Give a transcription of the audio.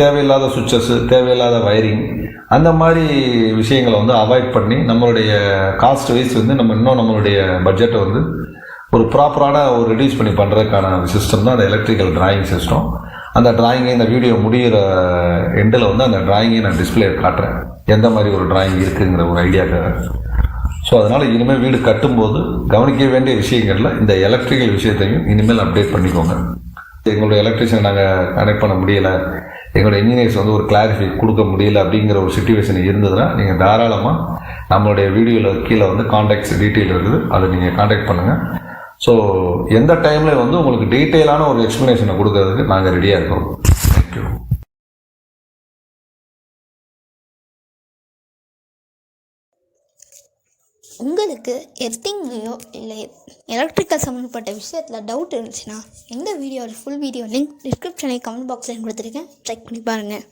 தேவையில்லாத சுவிட்சஸ், தேவையில்லாத வயரிங், அந்த மாதிரி விஷயங்களை வந்து அவாய்ட் பண்ணி நம்மளுடைய காஸ்ட் வைஸ் வந்து நம்ம இன்னும் நம்மளுடைய பட்ஜெட்டை வந்து ஒரு ப்ராப்பரான ஒரு ரெடியூஸ் பண்ணி பண்ணுறதுக்கான சிஸ்டம் தான் அந்த எலக்ட்ரிக்கல் டிராயிங் சிஸ்டம். அந்த டிராயிங்கை இந்த வீடியோ முடிகிற எண்டில் வந்து அந்த டிராயிங்கை நான் டிஸ்பிளே காட்டுறேன், எந்த மாதிரி ஒரு டிராயிங் இருக்குங்கிற ஒரு ஐடியாக்காக. ஸோ அதனால் இனிமேல் வீடு கட்டும்போது கவனிக்க வேண்டிய விஷயங்களில் இந்த எலக்ட்ரிக்கல் விஷயத்தையும் இனிமேல் அப்டேட் பண்ணிக்கோங்க. எங்களுடைய எலக்ட்ரிஷியன் நாங்கள் கனெக்ட் பண்ண முடியலை, எங்களுடைய இன்ஜினியர்ஸ் வந்து ஒரு கிளாரிஃபை கொடுக்க முடியல அப்படிங்கிற ஒரு சுச்சுவேஷன் இருந்ததுன்னா நீங்கள் தாராளமாக நம்மளுடைய வீடியோவில் கீழே வந்து கான்டாக்ட்ஸ் டீட்டெயில் இருக்குது, அதை நீங்கள் கான்டாக்ட் பண்ணுங்கள். ஸோ எந்த டைமில் வந்து உங்களுக்கு டீட்டெயிலான ஒரு எக்ஸ்ப்ளனேஷனை கொடுக்கறதுக்கு நாங்கள் ரெடியாக இருக்கோம். தேங்க்யூ. உங்களுக்கு எர்த்திங்லேயோ இல்லை எலக்ட்ரிக்கல் சம்மந்தப்பட்ட விஷயத்தில் டவுட் இருந்துச்சுன்னா இந்த வீடியோவில் ஃபுல் வீடியோ லிங்க் டிஸ்கிரிப்ஷனில் கமெண்ட் பாக்ஸில் கொடுத்துருக்கேன், செக் பண்ணி பாருங்கள்.